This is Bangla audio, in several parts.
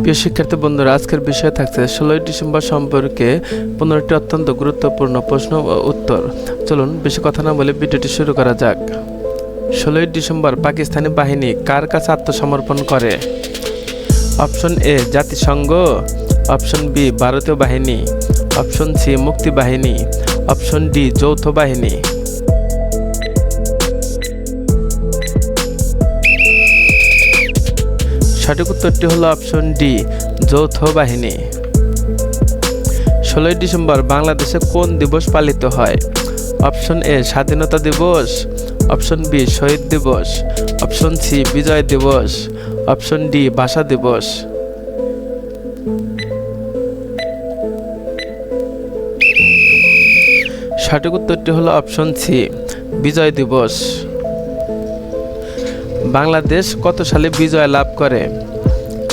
প্রিয় শিক্ষার্থী বন্ধুরা, আজকের বিষয় থাকছে 16ই ডিসেম্বর সম্পর্কে 15টি অত্যন্ত গুরুত্বপূর্ণ প্রশ্ন ও উত্তর। চলুন বেশি কথা না বলে ভিডিওটি শুরু করা যাক। 16ই ডিসেম্বর পাকিস্তানি বাহিনী কার কাছে আত্মসমর্পণ করে? অপশন এ জাতিসংঘ, অপশন বি ভারতীয় বাহিনী, অপশন সি মুক্তি বাহিনী, অপশন ডি যৌথ বাহিনী। সঠিক উত্তরটি হলো অপশন ডি যৌথ বাহিনী। 16ই ডিসেম্বর বাংলাদেশে কোন দিবস পালিত হয়? অপশন এ স্বাধীনতা দিবস, অপশন বি শহীদ দিবস, অপশন সি বিজয় দিবস, অপশন ডি ভাষা দিবস। সঠিক উত্তরটি হলো অপশন সি বিজয় দিবস। বাংলাদেশ কত সালে বিজয় লাভ করে?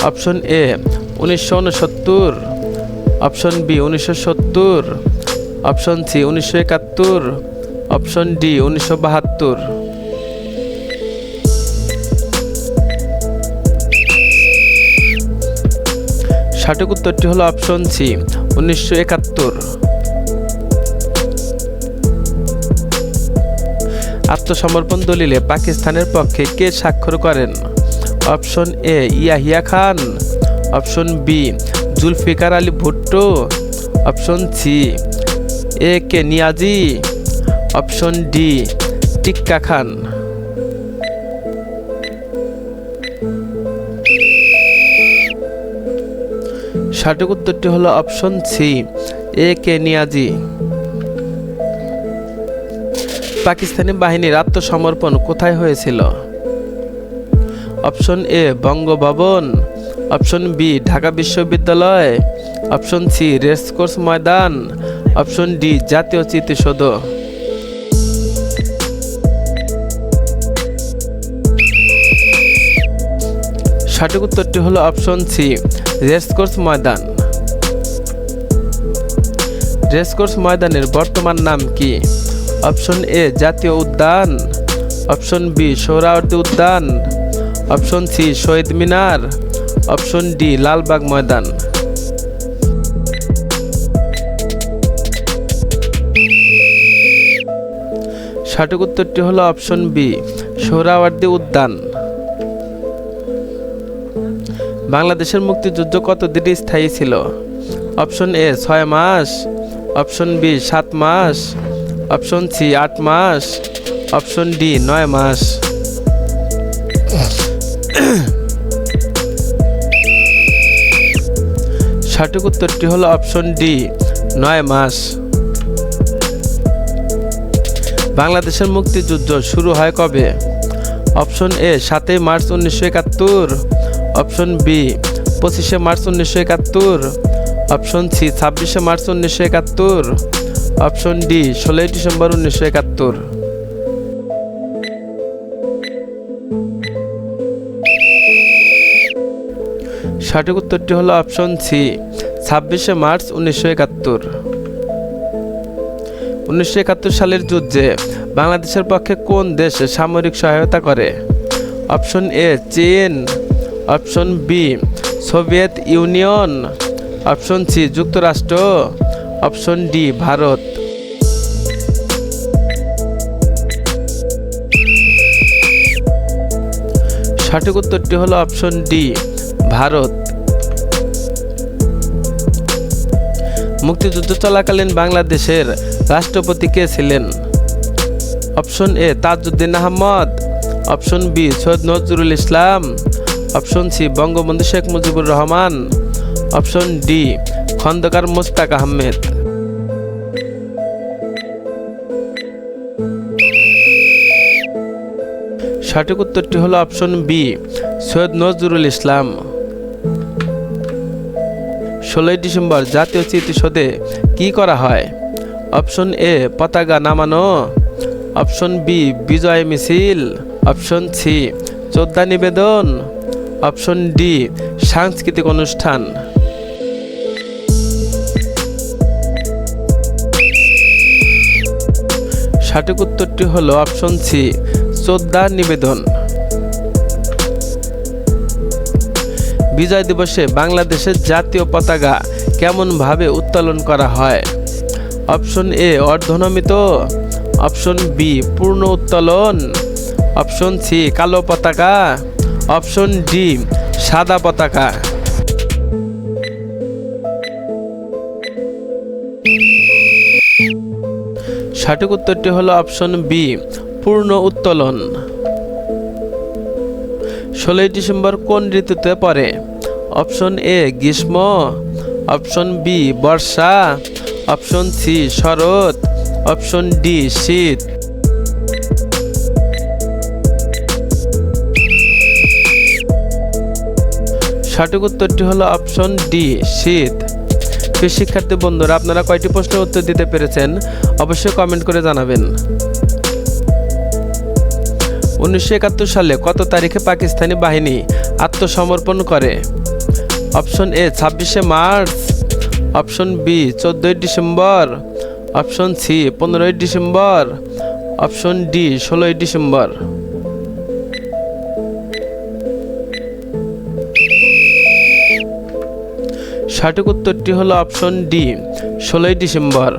Option A 1969, option B 1970, option C 1971, option D 1972। সঠিক উত্তরটি হলো অপশন সি 1971। আত্মসমর্পণ দলিলে পাকিস্তানের পক্ষে কে স্বাক্ষর করেন? Option A Yahya Khan, option B Zulfikar Ali Bhutto, option C A K Niazi, option D Tikka Khan. সঠিক উত্তরটি হলো option C A K Niazi. Pakistani বাহিনীর আত্মসমর্পণ কোথায় হয়েছিল? Option A Bangabhaban, option B Dhaka বিশ্ববিদ্যালয়, option C Racecourse Maidan, option D জাতীয় স্মৃতিসৌধ। সঠিক উত্তরটি হলো option C Racecourse Maidan. Racecourse ময়দানের বর্তমান নাম কি? অপশন এ জাতীয় উদ্যান, অপশন বি সোহরাওয়ার্দী উদ্যান, অপশন সি শহীদ মিনার, অপশন ডি লালবাগ ময়দান। সঠিক উত্তরটি হলো অপশন বি সোহরাওয়ার্দী উদ্যান। বাংলাদেশের মুক্তিযুদ্ধ কতদিন স্থায়ী ছিল? অপশন এ 6 মাস, অপশন বি 7 মাস, অপশন সি 8 মাস, অপশন ডি 9 মাস। সঠিক উত্তরটি হলো অপশন ডি 9 মাস। বাংলাদেশের মুক্তিযুদ্ধ শুরু হয় কবে? Option A 7 March 1971, option B 25 March 1971, option C 26 March 1971, option D 16 December 1971। সঠিক উত্তরটি হলো অপশন সি 26 মার্চ 1971। 1971 সালের যুদ্ধে বাংলাদেশের পক্ষে কোন দেশ সামরিক সহায়তা করে? অপশন এ চীন, option B Soviet Union, option C যুক্তরাষ্ট্র, অপশন ডি ভারত। সঠিক উত্তরটি হলো অপশন ডি ভারত। মুক্তিযুদ্ধ চলাকালীন বাংলাদেশের রাষ্ট্রপতি কে ছিলেন? Option A Tajuddin Ahmad, option B Syed Nazrul Islam, option C Bangabandhu Sheikh Mujibur Rahman, option D Khandakar Mostaq Ahmed. সঠিক উত্তরটি হলো অপশন বি সৈয়দ নজরুল ইসলাম। 16ই ডিসেম্বর জাতীয় স্মৃতিসৌধে কি করা হয়? অপশন এ পতাকা নামানো, অপশন বি বিজয় মিছিল, অপশন সি শ্রদ্ধা নিবেদন, অপশন ডি সাংস্কৃতিক অনুষ্ঠান। সঠিক উত্তরটি হলো অপশন সি শ্রদ্ধা নিবেদন। বিজয় দিবসে বাংলাদেশের জাতীয় পতাকা কেমনভাবে উত্তোলন করা হয়? অপশন এ অর্ধনমিত, অপশন বি পূর্ণ উত্তোলন, অপশন সি কালো পতাকা, অপশন ডি সাদা পতাকা। সঠিক উত্তরটি হলো অপশন বি পূর্ণ উত্তোলন। 16ই ডিসেম্বর কোন ঋতুতে পড়ে? অপশন এ গ্রীষ্ম, অপশন বি বর্ষা, অপশন সি শরৎ, অপশন ডি শীত। সঠিক উত্তরটি হলো অপশন ডি শীত। প্রিয় শিক্ষার্থী বন্ধুরা, আপনারা কয়টি প্রশ্নের উত্তর দিতে পেরেছেন অবশ্যই কমেন্ট করে জানাবেন। 1971 সালে কত তারিখে পাকিস্তানি বাহিনী আত্মসমর্পণ করে? অপশন এ 26শে মার্চ, অপশন বি 14ই ডিসেম্বর, অপশন সি 15ই ডিসেম্বর, অপশন ডি 16ই ডিসেম্বর। সঠিক উত্তরটি হলো অপশন ডি 16ই ডিসেম্বর।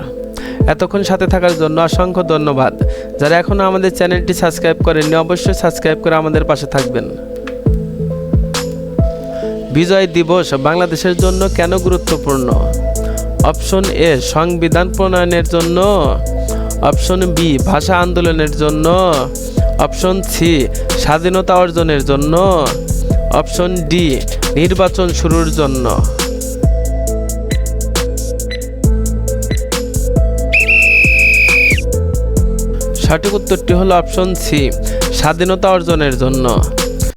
এতক্ষণ সাথে থাকার জন্য অসংখ্য ধন্যবাদ। যারা এখনও আমাদের চ্যানেলটি সাবস্ক্রাইব করেননি অবশ্যই সাবস্ক্রাইব করে আমাদের পাশে থাকবেন। বিজয় দিবস বাংলাদেশের জন্য কেন গুরুত্বপূর্ণ? অপশন এ সংবিধান প্রণয়নের জন্য, অপশন বি ভাষা আন্দোলনের জন্য, অপশন সি স্বাধীনতা অর্জনের জন্য, অপশন ডি নির্বাচন শুরুর জন্য। সঠিক উত্তরটি হলো অপশন সি স্বাধীনতা অর্জনের জন্য।